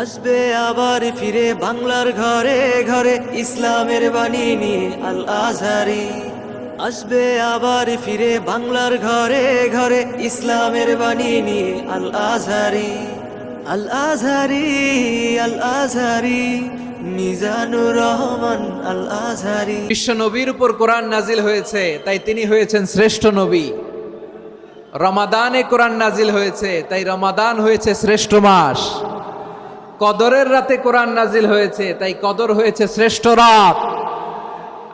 আসবে আবার ফিরে বাংলার ঘরে ঘরে ইসলামের বাণী নিয়ে আল আজহারি। আসবে আবার ফিরে বাংলার ঘরে ঘরে ইসলামের বাণী নিয়ে আল আজহারি। আল আজহারি, আল আজহারি, মিজানুর রহমান আল আজহারি। বিশ্ব নবীর উপর কোরআন নাজিল হয়েছে, তাই তিনি হয়েছেন শ্রেষ্ঠ নবী। রমাদানে কোরআন নাজিল হয়েছে, তাই রমাদান হয়েছে শ্রেষ্ঠ মাস। কদরের রাতে কোরআন নাজিল হয়েছে, তাই কদর হয়েছে শ্রেষ্ঠ রাত।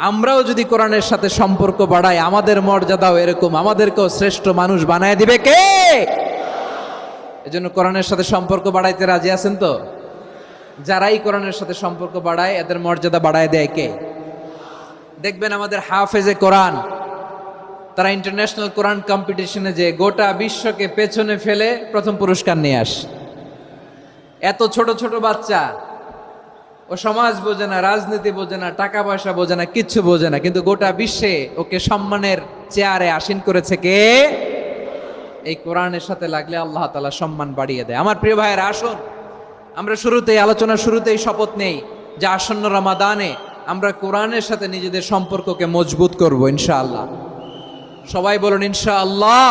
আমরাও যদি কোরআনের সাথে সম্পর্ক বাড়াই, আমাদের মর্যাদাও এরকম, আমাদেরকেও শ্রেষ্ঠ মানুষ বানায় দিবে কে? এজন্য কোরআনের সাথে সম্পর্ক বাড়াইতে রাজি আছেন তো? যারাই কোরআনের সাথে সম্পর্ক বাড়ায়, এদের মর্যাদা বাড়ায় দেয় কে? দেখবেন আমাদের হাফেজে কোরআন, তারা ইন্টারন্যাশনাল কোরআন কম্পিটিশনে যে গোটা বিশ্বকে পেছনে ফেলে প্রথম পুরস্কার নিয়ে আসে। এত ছোট ছোট বাচ্চা, ও সমাজ বোঝে না, রাজনীতি বোঝে না, টাকা পয়সা বোঝে না, কিচ্ছু বোঝে না, কিন্তু গোটা বিশ্বে ওকে সম্মানের চেয়ারে আসীন করেছে কে? এই কোরআনের সাথে লাগলে আল্লাহ তাআলা সম্মান বাড়িয়ে দেয়। আমার প্রিয় ভাইয়েরা, আসুন আমরা আলোচনার শুরুতেই শপথ নেই যে আসন্ন রমাদানে আমরা কোরআনের সাথে নিজেদের সম্পর্ককে মজবুত করব ইনশাআল্লাহ। সবাই বলুন ইনশাআল্লাহ।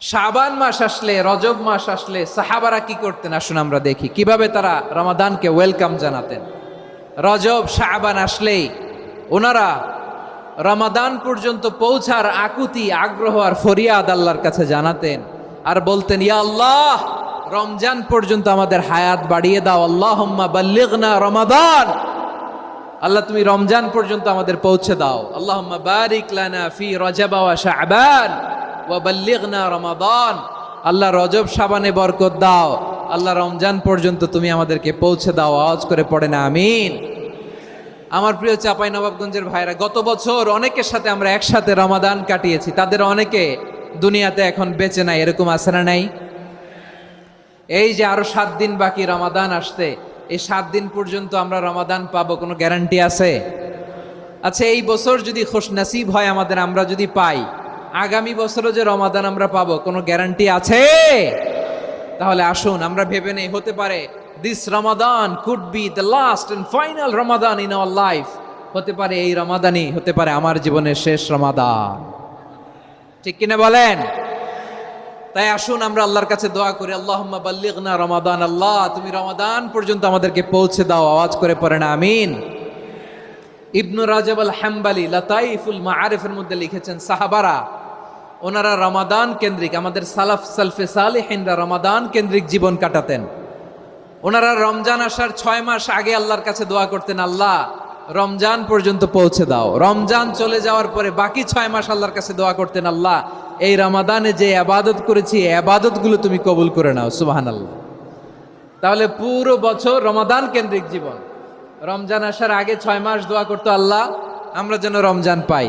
শাবান মাস আসলে, রজব মাস আসলে সাহাবারা কি করতেন আসুন আমরা দেখি, কিভাবে তারা রমাদানকে ওয়েলকাম জানাতেন। রজব শাবান আসলেই ওনারা রমাদান পর্যন্ত পৌঁছার আকুতি, আগ্রহ আর ফরিয়াদ আল্লাহর কাছে জানাতেন আর বলতেন, ইয়া আল্লাহ, রমজান পর্যন্ত আমাদের হায়াত বাড়িয়ে দাও। আল্লাহুম্মা বাল্লিগনা রমাদান, আল্লাহ তুমি রমজান পর্যন্ত আমাদের পৌঁছে দাও। আল্লাহুম্মা বারিক লানা ফি রজব ওয়া শাবান ওয়া বাল্লিগনা রমাদান, আল্লাহ রজব শাবানে বরকত দাও, আল্লাহ রমজান পর্যন্ত তুমি আমাদেরকে পৌঁছে দাও। আওয়াজ করে পড়ে না আমিন। আমার প্রিয় চাঁপাইনবাবগঞ্জের ভাইরা, গত বছর অনেকের সাথে আমরা একসাথে রমাদান কাটিয়েছি, তাদের অনেকে দুনিয়াতে এখন বেঁচে নাই, এরকম আছে না নাই? এই যে আরো 7 দিন বাকি রমাদান আসতে, এই 7 দিন পর্যন্ত আমরা রমাদান পাবো, কোনো গ্যারান্টি আছে? আচ্ছা, এই বছর যদি খুশনসিব হয় আমাদের, আমরা যদি পাই, আগামী বছরও যে রমাদান আমরা পাবো, কোনো গ্যারান্টি আছে? তাহলে আসুন আমরা ভেবে নেই, হতে পারে this Ramadan could be the last and final Ramadan in our life. হতে পারে এই রমাদানই হতে পারে আমার জীবনের শেষ রমাদান। ঠিক কিনা বলেন? তাই আসুন আমরা আল্লাহর কাছে দোয়া করি, আল্লাহুম্মা বাল্লিগনা রমাদান, আল্লাহ তুমি রমাদান পর্যন্ত আমাদেরকে পৌঁছে দাও। আওয়াজ করে পড়েন আমিন। ইবনু রাজব আল হাম্বালি লাতাইফুল মাআরিফের মধ্যে লিখেছেন, সাহাবারা ওনারা রমাদান কেন্দ্রিক, আমাদের সালফে সালেহিনরা রমাদান কেন্দ্রিক জীবন কাটাতেন। ওনারা রমজান আসার 6 মাস আগে আল্লাহর কাছে দোয়া করতেন, আল্লাহ রমজান পর্যন্ত পৌঁছে দাও। রমজান চলে যাওয়ার পরে বাকি 6 মাস আল্লাহর কাছে দোয়া করতেন, আল্লাহ এই রমাদানে যে ইবাদত করেছি, এই ইবাদতগুলো তুমি কবুল করে নাও। সুবহানাল্লাহ। তাহলে পুরো বছর রমাদান কেন্দ্রিক জীবন। রমজান আসার আগে 6 মাস দোয়া করতো, আল্লাহ আমরা যেন রমজান পাই।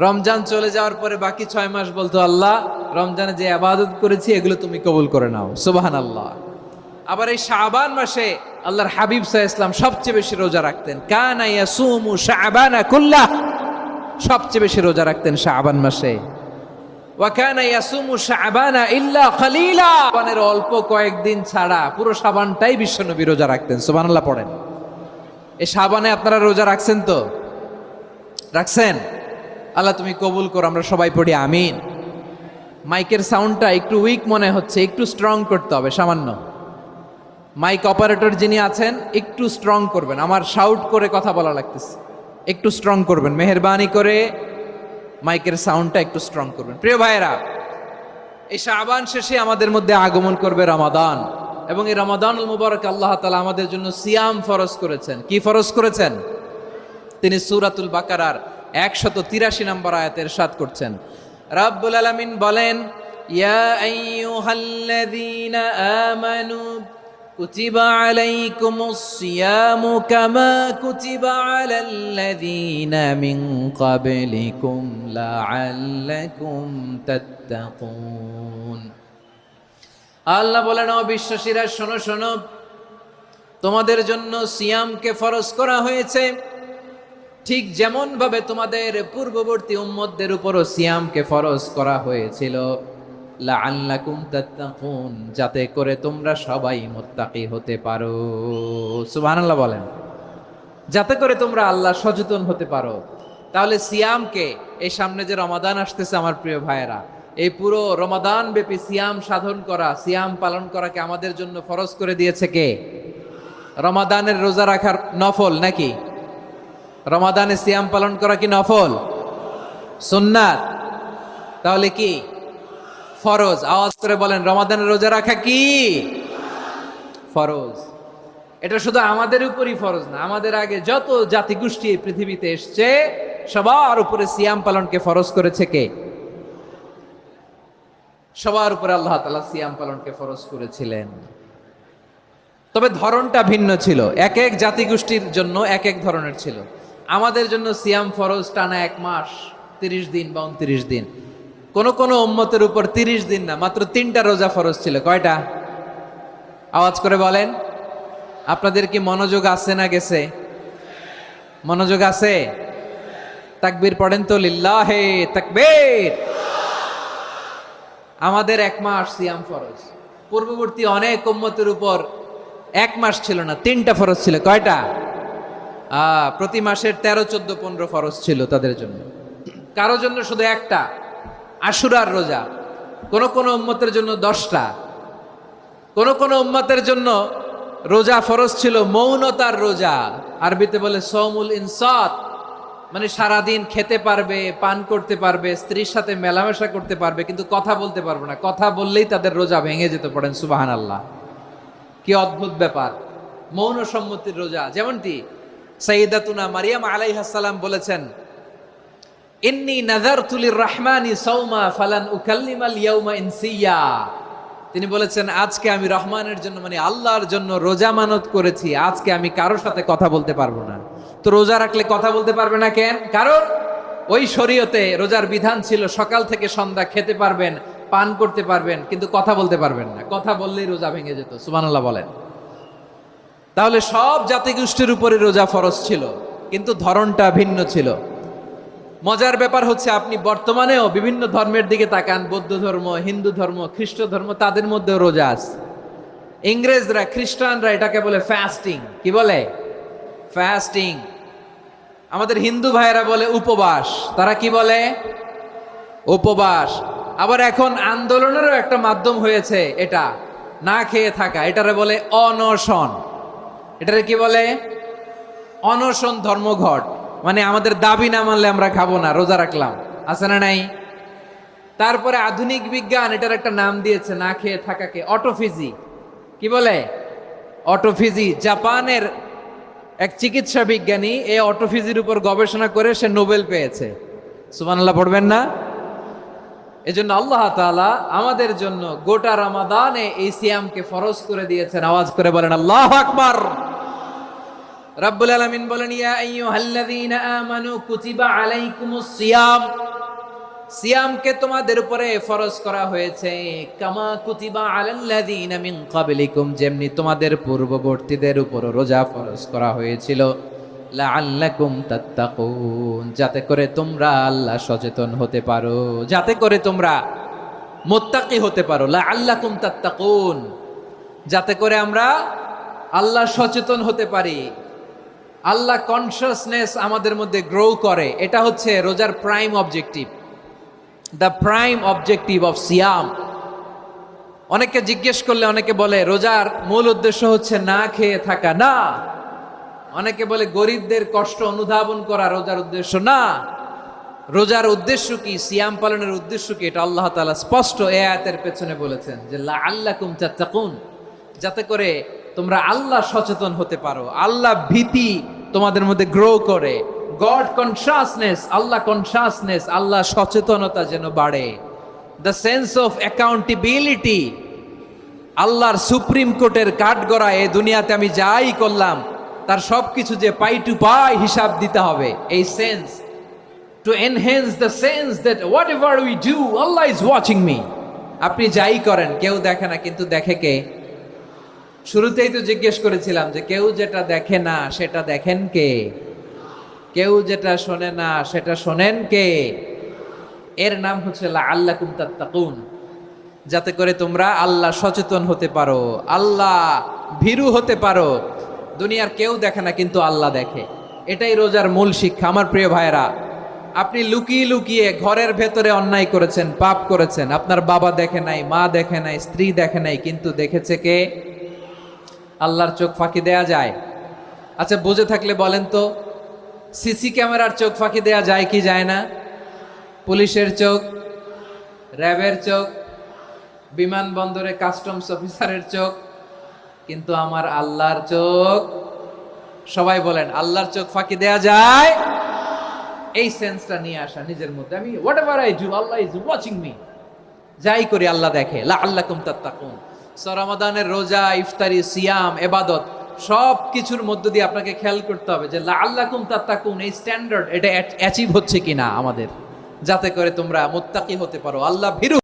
রমজান চলে যাওয়ার পরে বাকি 6 মাস বলতো, আল্লাহ রমজানে যে ইবাদত করেছি এগুলো তুমি কবুল করে নাও। সুবহানাল্লাহ। আবার এই শাবান মাসে আল্লাহর হাবিব সাল্লাল্লাহু আলাইহি ওয়াসাল্লাম সবচেয়ে বেশি রোজা রাখতেন। কানা ইয়াসুমু শাবানা কুল্লাহ, সবচেয়ে বেশি রোজা রাখতেন শাবান মাসে। ওয়া কানা ইয়াসুমু শাবানা ইল্লা খলিলা, শাবানের অল্প কয়েকদিন ছাড়া পুরো শাবানটাই বিশ্বনবী রোজা রাখতেন। সুবহানাল্লাহ পড়েন। এই শাবানে আপনারা রোজা রাখছেন তো? রাখছেন? আল্লাহ তুমি কবুল করো, আমরা সবাই পড়ি আমিন। মাইকের সাউন্ডটা একটু উইক মনে হচ্ছে, একটু স্ট্রং করতে হবে সামান্য। মাইক অপারেটর যিনি আছেন একটু স্ট্রং করবেন, আমার শাউট করে কথা বলা লাগতেছে, একটু স্ট্রং করবেন মেহেরবানি করে, মাইকের সাউন্ডটা একটু স্ট্রং করবেন। প্রিয় ভাইয়েরা, এই শাবান শেষে আমাদের মধ্যে আগমন করবে রমাদান, এবং এই রমাদানুল মুবারক আল্লাহ তাআলা আমাদের জন্য সিয়াম ফরজ করেছেন। কি ফরজ করেছেন? তিনি সূরাতুল বাকারার 183 নম্বর আয়াতে ইরশাদ করছেন, রাব্বুল আলামিন বলেন, ইয়া আইয়ুহাল্লাযীনা আমানু কুতিবা আলাইকুমুস সিয়ামু কামা কুতিবা আলাল্লাযীনা মিন ক্বাবলিকুম লাআল্লাকুম তাত্তাকুন। আল্লাহ বলেন, ও বিশ্বাসীরা শোনো শোনো, তোমাদের জন্য সিয়ামকে ফরজ করা হয়েছে, ঠিক যেমন ভাবে তোমাদের পূর্ববর্তী উম্মতদের উপরও সিয়ামকে ফরজ করা হয়েছিল। লাআল্লাকুম তাত্তাকুন, যাতে করে তোমরা সবাই মুত্তাকি হতে পারো। সুবহানাল্লাহ বলেন, যাতে করে তোমরা আল্লাহ সচেতন হতে পারো। তাহলে সিয়ামকে, এই সামনে যে রমাদান আসতেছে আমার প্রিয় ভাইয়েরা, এই পুরো রমাদান ব্যাপী সিয়াম সাধন করা, সিয়াম পালন করাকে আমাদের জন্য ফরজ করে দিয়েছে কে? রমাদানের রোজা রাখার নফল নাকি? রমাদানে সিয়াম পালন করা কি নফল? সুন্নাত? তাহলে কি ফরজ? আওয়াজ করে বলেন, রমাদানের রোজা রাখা কি ফরজ? এটা শুধু আমাদের উপরই ফরজ না, আমাদের আগে যত জাতিগোষ্ঠী এই পৃথিবীতে এসছে সবার উপরে সিয়াম পালনকে ফরজ করেছে কে? সবার উপরে আল্লাহ তাআলা সিয়াম পালনকে ফরজ করেছিলেন। তবে ধরনটা ভিন্ন ছিল, এক এক জাতিগোষ্ঠীর জন্য এক এক ধরনের ছিল। আমাদের জন্য সিয়াম ফরজ টানা 1 মাস 30 দিন বা 29 দিন। কোন কোন উম্মতের উপর 30 দিন না, মাত্র 3টা রোজা ফরজ ছিল। কয়টা? আওয়াজ করে বলেন। আপনাদের কি মনোযোগ আছে না গেছে? মনোযোগ আছে? তাকবীর পড়েন তো, লিল্লাহে তাকবীর। আমাদের 1 মাস সিয়াম ফরজ। পূর্ববর্তী অনেক উম্মতের উপর 1 মাস ছিল না, 3টা ফরজ ছিল। কয়টা? প্রতি মাসের 13, 14, 15 ফরজ ছিল তাদের জন্য। কারো জন্য শুধু একটা, আশুরার রোজা। কোন কোন উম্মতের জন্য 10টা। কোন কোন উম্মতের জন্য রোজা ফরজ ছিল মৌনতার রোজা, আরবিতে বলে সৌমুল ইনসাত, মানে সারাদিন খেতে পারবে, পান করতে পারবে, স্ত্রীর সাথে মেলামেশা করতে পারবে, কিন্তু কথা বলতে পারবে না। কথা বললেই তাদের রোজা ভেঙে যেতে। পড়েন সুবহানাল্লাহ। কি অদ্ভুত ব্যাপার! মৌন সম্মতির রোজা। যেমনটি সাইয়্যিদাতুনা মারিয়াম আলাইহিস সালাম বলেছেন, ইন্নী নাযারতু লির-রাহমানি সাওমা ফালান উকাল্লিমাল ইয়াওমা ইনসিয়া। তিনি বলেছেন, আজকে আমি রহমানের জন্য, মানে আল্লাহর জন্য রোজা মানত করেছি, আজকে আমি কারোর সাথে কথা বলতে পারবো না। তো রোজা রাখলে কথা বলতে পারবে না কেন? কারণ ওই শরীয়তে রোজার বিধান ছিল সকাল থেকে সন্ধ্যা খেতে পারবেন, পান করতে পারবেন, কিন্তু কথা বলতে পারবেন না। কথা বললেই রোজা ভেঙে যেত। সুবহানাল্লাহ বলেন। তাহলে সব জাতিগোষ্ঠীর উপরে রোজা ফরজ ছিল, কিন্তু ধরনটা ভিন্ন ছিল। মজার ব্যাপার হচ্ছে, আপনি বর্তমানেও বিভিন্ন ধর্মের দিকে তাকান, বৌদ্ধ ধর্ম, হিন্দু ধর্ম, খ্রিস্ট ধর্ম, তাদের মধ্যেও রোজা আছে। ইংরেজরা, খ্রিস্টানরা এটাকে বলে ফাস্টিং। কি বলে? ফাস্টিং। আমাদের হিন্দু ভাইয়েরা বলে উপবাস। তারা কি বলে? উপবাস। আবার এখন আন্দোলনেরও একটা মাধ্যম হয়েছে এটা, না খেয়ে থাকা। এটারে বলে অনশন। এটারে কি বলে? অনশন ধর্মঘট। মানে আমাদের দাবি না মানলে আমরা খাবো না, রোজা রাখলাম। আছে না নাই? তারপরে আধুনিক বিজ্ঞান এটার একটা নাম দিয়েছে না খেয়ে থাকাকে, অটোফিজি। কি বলে? অটোফিজি। জাপানের এক চিকিৎসা বিজ্ঞানী এই অটোফিজির উপর গবেষণা করে সে নোবেল পেয়েছে। সুবহানাল্লাহ পড়বেন না? এজন্য আল্লাহ তাআলা আমাদের জন্য গোটা রমাদানে এই সিয়ামকে ফরজ করে দিয়েছেন। আওয়াজ করে বলেন আল্লাহু আকবার। রাব্বুল আলামিন বলেন, ইয়া আইয়ুহাল্লাযীনা আমানু কুতিবা আলাইকুমুস সিয়াম। সিয়ামকে তোমাদের উপরে ফরজ করা হয়েছে, কামা কুতিবা আলাল্লাযীনা মিন ক্বাবলিকুম, যেমনি তোমাদের পূর্ববর্তীদের উপর রোজা ফরজ করা হয়েছিল, লাআল্লাকুম তাত্তাকুন, যাতে করে তোমরা আল্লাহ সচেতন হতে পারো, যাতে করে তোমরা মুত্তাকি হতে পারো। লাআল্লাকুম তাত্তাকুন, যাতে করে আমরা আল্লাহ সচেতন হতে পারি, আল্লাহ কনসিয়াসনেস আমাদের মধ্যে গ্রো করে। এটা হচ্ছে রোজার prime objective, the prime objective of সিয়াম। অনেকে জিজ্ঞেস করলে অনেকে বলে রোজার মূল উদ্দেশ্য হচ্ছে না খেয়ে থাকা। না। অনেকে বলে গরিবদের কষ্ট অনুধাবন করা রোজার উদ্দেশ্য। না। রোজার উদ্দেশ্য কি, সিয়াম পালনের উদ্দেশ্য কি, এটা আল্লাহ তাআলা স্পষ্ট এই আয়াতের পেছনে বলেছেন যে লাআল্লাকুম তাত্তাকুন, যাতে করে তোমরা আল্লাহ সচেতন হতে পারো, আল্লাহ ভীতি তোমাদের মধ্যে গ্রো করে, গড কনসিয়াসনেস, আল্লাহ কনসিয়াসনেস, আল্লাহ সচেতনতা যেন বাড়ে, দ্য সেন্স অফ অ্যাকাউন্টেবিলিটি। আল্লাহর সুপ্রিম কোর্টের কাঠগড়া এই দুনিয়াতে আমি যাই করলাম তার সবকিছু যে পাই টু পাই হিসাব দিতে হবে, এই sense, to enhance the sense that what ever we do Allah is watching me. আপনি যাই করেন কেউ দেখে না, কিন্তু দেখে কে? শুরুতেই তো জিজ্ঞেস করেছিলাম যে কেউ যেটা দেখে না সেটা দেখেন কে? কেউ যেটা শোনে না সেটা শোনেন কে? এর নাম হচ্ছে লাআল্লাকুম তাত্তাকুন। যাতে করে তোমরা আল্লাহ সচেতন হতে পারো, আল্লাহ ভীরু হতে পারো। দুনিয়ার কেউ দেখে না, কিন্তু আল্লাহ দেখে। এটাই রোজার মূল শিক্ষা। আমার প্রিয় ভাইরা, আপনি লুকিয়ে লুকিয়ে ঘরের ভেতরে অন্যায় করেছেন, পাপ করেছেন, আপনার বাবা দেখে নাই, মা দেখে নাই, স্ত্রী দেখে নাই, কিন্তু দেখেছে কে? আল্লাহর চোখ ফাঁকি দেয়া যায়? আচ্ছা, বুঝে থাকলে বলেন তো, সিসি ক্যামেরার চোখ ফাঁকি দেয়া যায় কি যায় না? পুলিশের চোখ, র্যাবের চোখ, বিমানবন্দরে কাস্টমস অফিসারের চোখ, কিন্তু আমার আল্লাহর চোখ? সবাই বলেন, আল্লাহর চোখ ফাঁকি দেয়া যায়? এই সেন্সটা নিয়ে আসা নিজের মধ্যে, আমি what ever I do Allah is watching me, যাই করি আল্লাহ দেখে। লাআল্লাকুম তাত্তাকুন। রমাদানের রোজা, ইফতারি, সিয়াম, ইবাদত সব কিছুর মধ্য দিয়ে আপনাকে খেয়াল করতে হবে যে লাআল্লাকুম তাত্তাকুন এই স্ট্যান্ডার্ড এটা অ্যাচিভ হচ্ছে কিনা আমাদের, যাতে করে তোমরা মুত্তাকি হতে পারো, আল্লাহ ভীরু